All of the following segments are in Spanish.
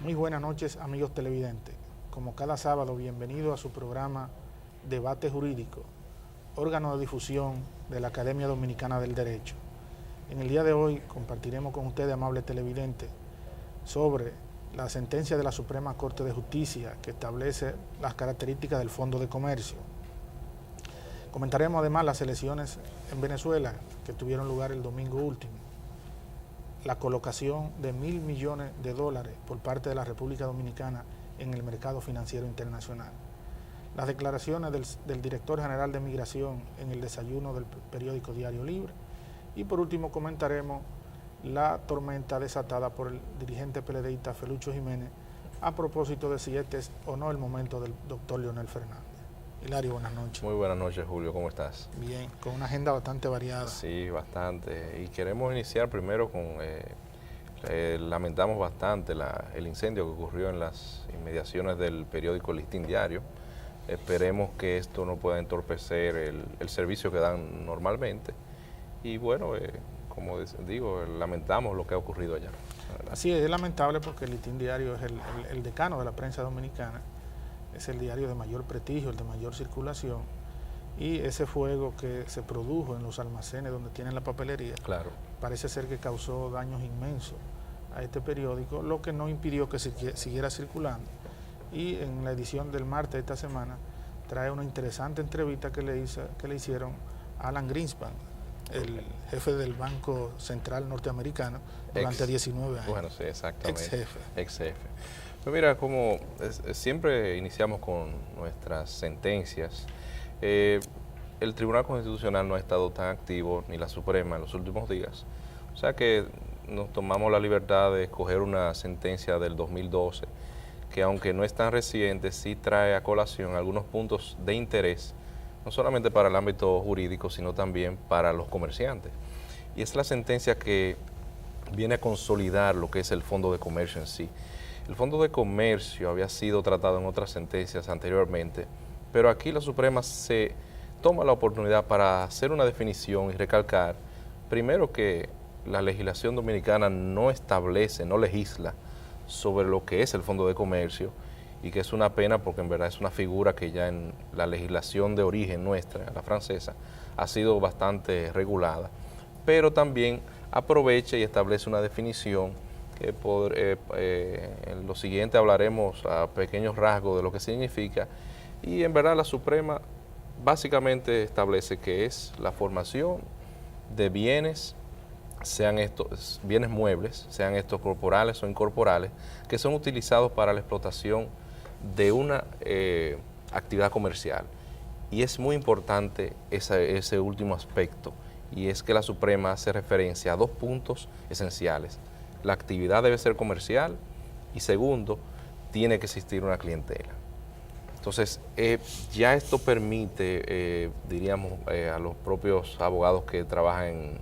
Muy buenas noches, amigos televidentes. Como cada sábado, bienvenido a su programa Debate Jurídico, órgano de difusión de la Academia Dominicana del Derecho. En el día de hoy compartiremos con ustedes, amables televidentes, sobre la sentencia de la Suprema Corte de Justicia que establece las características del Fondo de Comercio. Comentaremos además las elecciones en Venezuela que tuvieron lugar el domingo último, la colocación de $1.000 millones por parte de la República Dominicana en el mercado financiero internacional, las declaraciones del director general de Migración en el desayuno del periódico Diario Libre y por último comentaremos la tormenta desatada por el dirigente PLDista Felucho Jiménez a propósito de si este es o no el momento del doctor Leonel Fernández. Hilario, buenas noches. Muy buenas noches, Julio, ¿cómo estás? Bien, con una agenda bastante variada. Sí, bastante. Y queremos iniciar primero con, lamentamos bastante el incendio que ocurrió en las inmediaciones del periódico Listín Diario. Esperemos que esto no pueda entorpecer el servicio que dan normalmente. Y bueno, como digo, lamentamos lo que ha ocurrido allá. Así es lamentable porque el Listín Diario es el decano de la prensa dominicana, es el diario de mayor prestigio, el de mayor circulación, y ese fuego que se produjo en los almacenes donde tienen la papelería, claro, parece ser que causó daños inmensos a este periódico, lo que no impidió que siguiera circulando. Y en la edición del martes de esta semana trae una interesante entrevista que le hicieron a Alan Greenspan, el jefe del Banco Central norteamericano durante 19 años. Bueno, sí, exactamente. Ex jefe. Pues mira, como siempre iniciamos con nuestras sentencias, el Tribunal Constitucional no ha estado tan activo, ni la Suprema en los últimos días. O sea que nos tomamos la libertad de escoger una sentencia del 2012, que aunque no es tan reciente, sí trae a colación algunos puntos de interés, no solamente para el ámbito jurídico, sino también para los comerciantes. Y es la sentencia que viene a consolidar lo que es el Fondo de Comercio en sí. El Fondo de Comercio había sido tratado en otras sentencias anteriormente, pero aquí la Suprema se toma la oportunidad para hacer una definición y recalcar, primero, que la legislación dominicana no establece, no legisla sobre lo que es el Fondo de Comercio, y que es una pena porque en verdad es una figura que ya en la legislación de origen nuestra, la francesa, ha sido bastante regulada, pero también aprovecha y establece una definición que en lo siguiente hablaremos a pequeños rasgos de lo que significa, y en verdad la Suprema básicamente establece que es la formación de bienes, sean estos bienes muebles, sean estos corporales o incorporales, que son utilizados para la explotación de una actividad comercial. Y es muy importante ese último aspecto, y es que la Suprema hace referencia a dos puntos esenciales. La actividad debe ser comercial y segundo, tiene que existir una clientela. Entonces, ya esto permite, diríamos, a los propios abogados que trabajan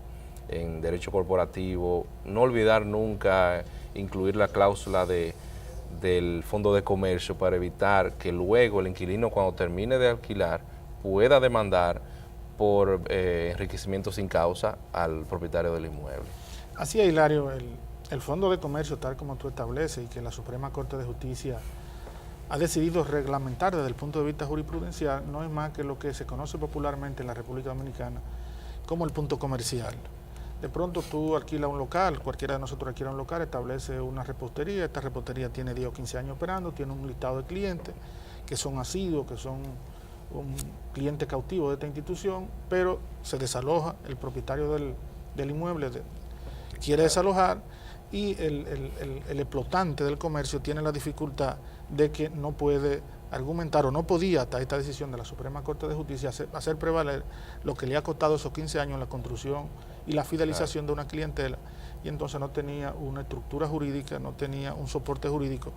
en derecho corporativo, no olvidar nunca incluir la cláusula del Fondo de Comercio para evitar que luego el inquilino, cuando termine de alquilar, pueda demandar por enriquecimiento sin causa al propietario del inmueble. Así es, Hilario, el Fondo de Comercio, tal como tú estableces, y que la Suprema Corte de Justicia ha decidido reglamentar desde el punto de vista jurisprudencial, no es más que lo que se conoce popularmente en la República Dominicana como el punto comercial. De pronto tú alquilas un local, cualquiera de nosotros alquila un local, establece una repostería, esta repostería tiene 10 o 15 años operando, tiene un listado de clientes que son asiduos, que son un cliente cautivo de esta institución, pero se desaloja, el propietario del inmueble quiere desalojar, y el explotante del comercio tiene la dificultad de que no puede argumentar, o no podía, hasta esta decisión de la Suprema Corte de Justicia, hacer prevaler lo que le ha costado esos 15 años en la construcción y la fidelización de una clientela, y entonces no tenía una estructura jurídica, no tenía un soporte jurídico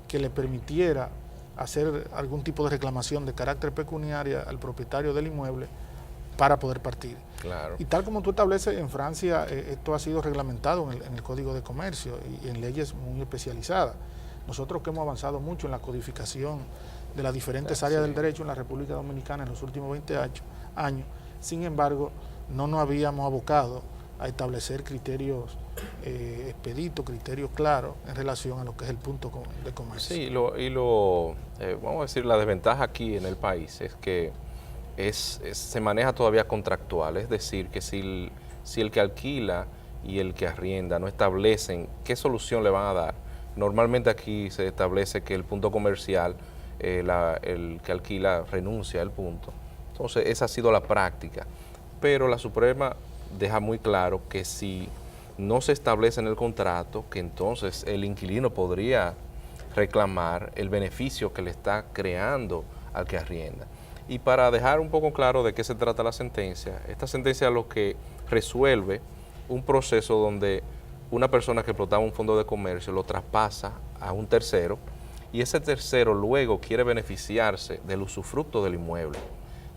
que le permitiera hacer algún tipo de reclamación de carácter pecuniario al propietario del inmueble para poder partir. Claro. Y tal como tú estableces, en Francia esto ha sido reglamentado en el Código de Comercio y en leyes muy especializadas. Nosotros que hemos avanzado mucho en la codificación de las diferentes áreas del derecho en la República Dominicana en los últimos 20 años, sin embargo, no nos habíamos abocado a establecer criterios expeditos, criterios claros en relación a lo que es el punto de comercio. Sí, vamos a decir, la desventaja aquí en el país es que se maneja todavía contractual, es decir, que si el que alquila y el que arrienda no establecen qué solución le van a dar, normalmente aquí se establece que el punto comercial, el que alquila renuncia al punto. Entonces, esa ha sido la práctica. Pero la Suprema deja muy claro que si no se establece en el contrato, que entonces el inquilino podría reclamar el beneficio que le está creando al que arrienda. Y para dejar un poco claro de qué se trata la sentencia, esta sentencia lo que resuelve un proceso donde una persona que explotaba un fondo de comercio lo traspasa a un tercero y ese tercero luego quiere beneficiarse del usufructo del inmueble.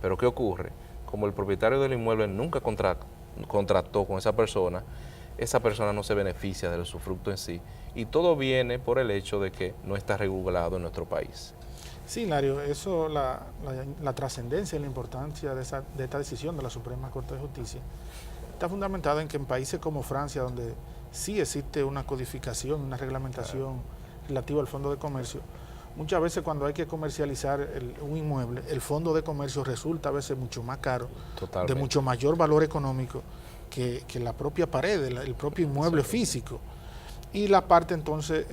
Pero ¿qué ocurre? Como el propietario del inmueble nunca contrató con esa persona no se beneficia del usufructo en sí. Y todo viene por el hecho de que no está regulado en nuestro país. Sí, Lario, eso, la trascendencia y la importancia de esta decisión de la Suprema Corte de Justicia está fundamentada en que en países como Francia, donde sí existe una codificación, una reglamentación relativa al fondo de comercio, muchas veces cuando hay que comercializar un inmueble, el fondo de comercio resulta a veces mucho más caro, Totalmente. de mucho mayor valor económico que la propia pared, el propio inmueble físico. Y la parte entonces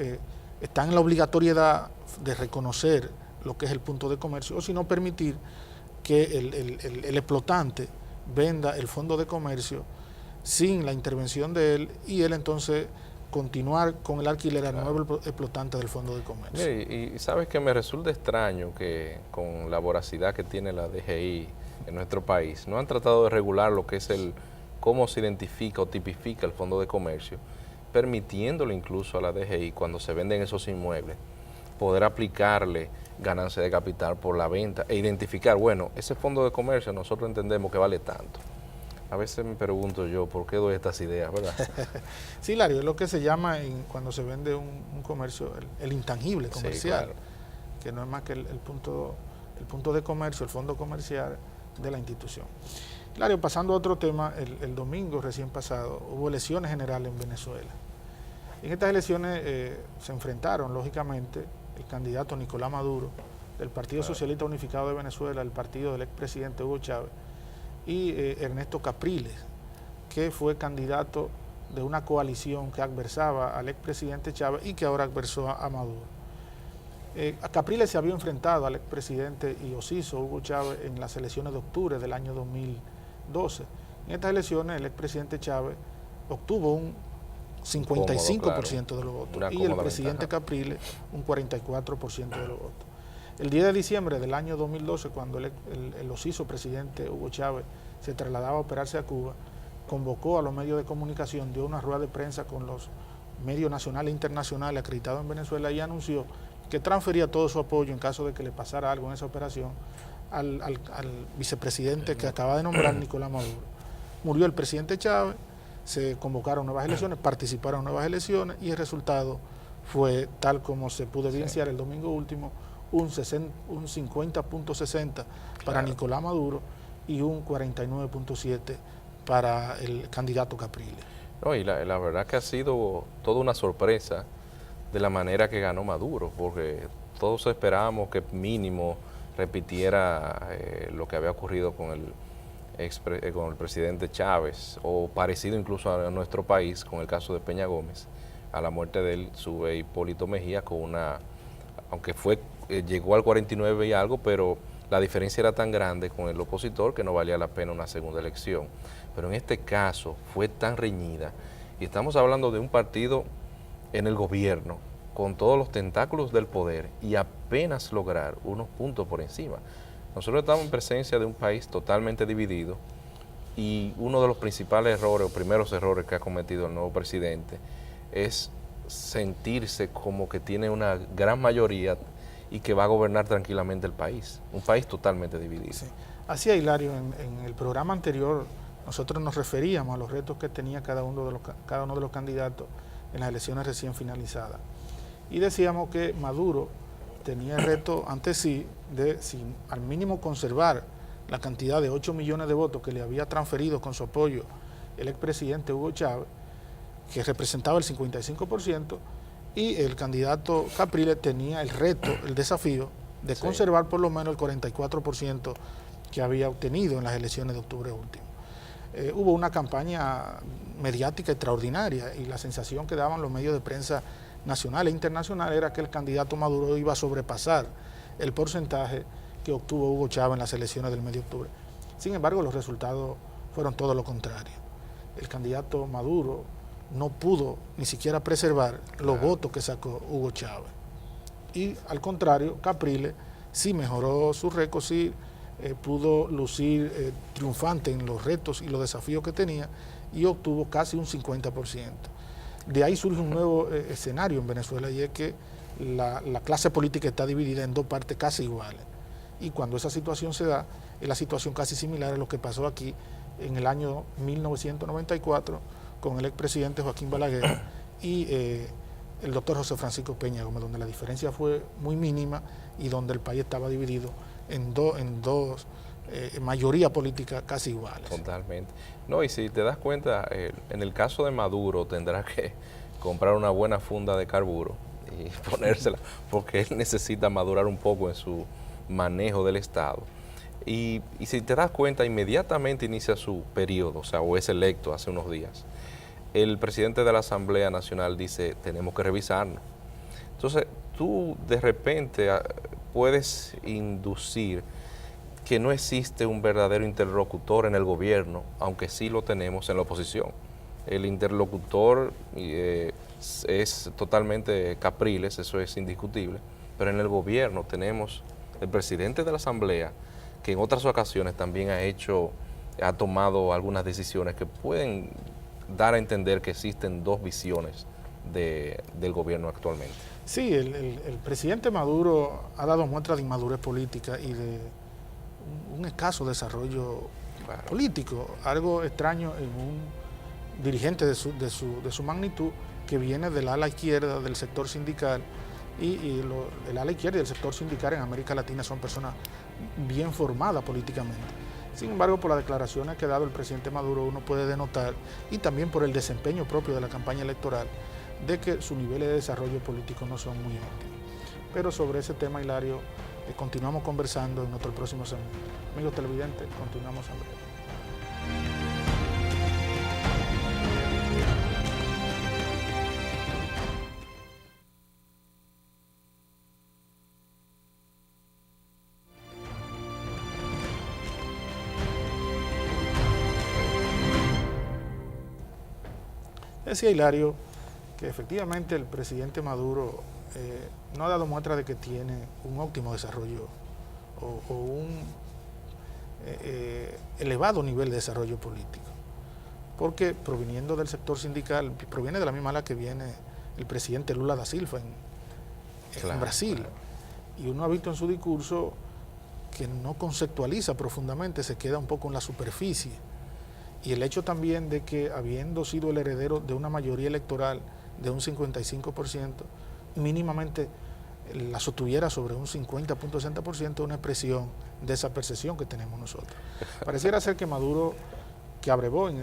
está en la obligatoriedad de reconocer lo que es el punto de comercio, o si no permitir que el explotante venda el fondo de comercio sin la intervención de él y él entonces continuar con el alquiler al nuevo explotante del fondo de comercio. Y sabes que me resulta extraño que con la voracidad que tiene la DGI en nuestro país, no han tratado de regular lo que es cómo se identifica o tipifica el fondo de comercio, permitiéndole incluso a la DGI cuando se venden esos inmuebles poder aplicarle ganancia de capital por la venta e identificar, bueno, ese fondo de comercio nosotros entendemos que vale tanto. A veces me pregunto yo, ¿por qué doy estas ideas, verdad? Sí, Lario, es lo que se llama cuando se vende un comercio, el intangible comercial, sí, claro, que no es más que el punto de comercio, el fondo comercial de la institución. Lario, pasando a otro tema, el domingo recién pasado hubo elecciones generales en Venezuela. En estas elecciones se enfrentaron, lógicamente, el candidato Nicolás Maduro, del Partido Socialista Unificado de Venezuela, el partido del expresidente Hugo Chávez, y Ernesto Capriles, que fue candidato de una coalición que adversaba al expresidente Chávez y que ahora adversó a Maduro. Capriles se había enfrentado al expresidente y Osiso Hugo Chávez en las elecciones de octubre del año 2012. En estas elecciones el expresidente Chávez obtuvo un 55% de los votos y el presidente Capriles un 44% de los votos. El 10 de diciembre del año 2012, cuando el osiso presidente Hugo Chávez se trasladaba a operarse a Cuba, convocó a los medios de comunicación, dio una rueda de prensa con los medios nacionales e internacionales acreditados en Venezuela y anunció que transfería todo su apoyo en caso de que le pasara algo en esa operación al vicepresidente que acaba de nombrar, Nicolás Maduro. Murió el presidente Chávez, se convocaron nuevas elecciones, participaron en nuevas elecciones y el resultado fue tal como se pudo evidenciar el domingo último, un 50.60 para Nicolás Maduro y un 49.7 para el candidato Capriles. No, y la verdad que ha sido toda una sorpresa de la manera que ganó Maduro, porque todos esperábamos que mínimo repitiera lo que había ocurrido con el presidente Chávez, o parecido incluso a nuestro país con el caso de Peña Gómez. A la muerte de él sube Hipólito Mejía con aunque llegó al 49 y algo, pero la diferencia era tan grande con el opositor que no valía la pena una segunda elección. Pero en este caso fue tan reñida, y estamos hablando de un partido en el gobierno con todos los tentáculos del poder y apenas lograr unos puntos por encima. Nosotros estamos en presencia de un país totalmente dividido y uno de los principales errores o primeros errores que ha cometido el nuevo presidente es sentirse como que tiene una gran mayoría y que va a gobernar tranquilamente el país. Un país totalmente dividido. Sí. Así, Hilario, en el programa anterior nosotros nos referíamos a los retos que tenía cada uno de los candidatos en las elecciones recién finalizadas. Y decíamos que Maduro tenía el reto ante sí de, al mínimo, conservar la cantidad de 8 millones de votos que le había transferido con su apoyo el expresidente Hugo Chávez, que representaba el 55%, y el candidato Capriles tenía el reto, el desafío de conservar por lo menos el 44% que había obtenido en las elecciones de octubre último. Hubo una campaña mediática extraordinaria y la sensación que daban los medios de prensa nacional e internacional era que el candidato Maduro iba a sobrepasar el porcentaje que obtuvo Hugo Chávez en las elecciones del mes de octubre. Sin embargo, los resultados fueron todo lo contrario. El candidato Maduro no pudo ni siquiera preservar los votos que sacó Hugo Chávez. Y al contrario, Capriles sí mejoró su récord, sí pudo lucir triunfante en los retos y los desafíos que tenía y obtuvo casi un 50%. De ahí surge un nuevo escenario en Venezuela y es que la clase política está dividida en dos partes casi iguales. Y cuando esa situación se da, es la situación casi similar a lo que pasó aquí en el año 1994 con el expresidente Joaquín Balaguer y el doctor José Francisco Peña Gómez, donde la diferencia fue muy mínima y donde el país estaba dividido en dos mayoría política casi iguales. Totalmente. No, y si te das cuenta, en el caso de Maduro tendrá que comprar una buena funda de carburo y ponérsela, porque él necesita madurar un poco en su manejo del Estado. Y si te das cuenta, inmediatamente inicia su periodo, o es electo hace unos días. El presidente de la Asamblea Nacional dice, tenemos que revisarnos. Entonces, tú de repente puedes inducir que no existe un verdadero interlocutor en el gobierno, aunque sí lo tenemos en la oposición. El interlocutor es totalmente Capriles, eso es indiscutible, pero en el gobierno tenemos el presidente de la Asamblea, que en otras ocasiones también ha tomado algunas decisiones que pueden dar a entender que existen dos visiones del gobierno actualmente. Sí, el presidente Maduro ha dado muestras de inmadurez política y de un escaso desarrollo político, algo extraño en un dirigente de su magnitud que viene del ala izquierda del sector sindical el ala izquierda y el sector sindical en América Latina son personas bien formadas políticamente. Sin embargo, por las declaraciones que ha dado el presidente Maduro uno puede denotar, y también por el desempeño propio de la campaña electoral, de que sus niveles de desarrollo político no son muy óptimos. Pero sobre ese tema, Hilario, continuamos conversando en nuestro próximo segmento. Amigos televidentes, continuamos en breve. Decía Hilario que efectivamente el presidente Maduro no ha dado muestra de que tiene un óptimo desarrollo o un elevado nivel de desarrollo político, porque proviniendo del sector sindical, proviene de la misma ala que viene el presidente Lula da Silva en Brasil, y uno ha visto en su discurso que no conceptualiza profundamente, se queda un poco en la superficie. Y el hecho también de que, habiendo sido el heredero de una mayoría electoral de un 55%, mínimamente la sostuviera sobre un 50.60%, una expresión de esa percepción que tenemos nosotros. Pareciera ser que Maduro, que abrevó en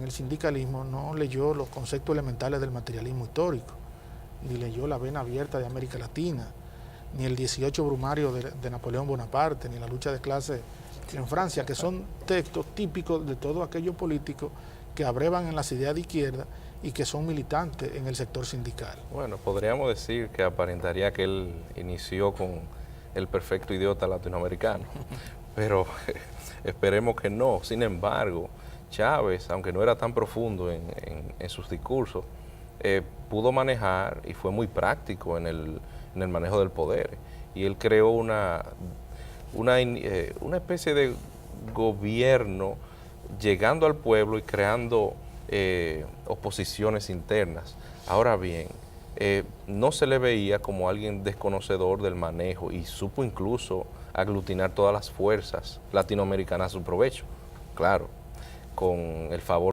el sindicalismo, no leyó los conceptos elementales del materialismo histórico, ni leyó la vena abierta de América Latina, ni el 18 brumario de Napoleón Bonaparte, ni la lucha de clases en Francia, que son textos típicos de todos aquellos políticos que abrevan en las ideas de izquierda y que son militantes en el sector sindical. Bueno, podríamos decir que aparentaría que él inició con el perfecto idiota latinoamericano, pero esperemos que no. Sin embargo, Chávez, aunque no era tan profundo en sus discursos, pudo manejar y fue muy práctico en el manejo del poder. Y él creó una especie de gobierno llegando al pueblo y creando oposiciones internas. Ahora bien, no se le veía como alguien desconocedor del manejo y supo incluso aglutinar todas las fuerzas latinoamericanas a su provecho. Claro, con el favor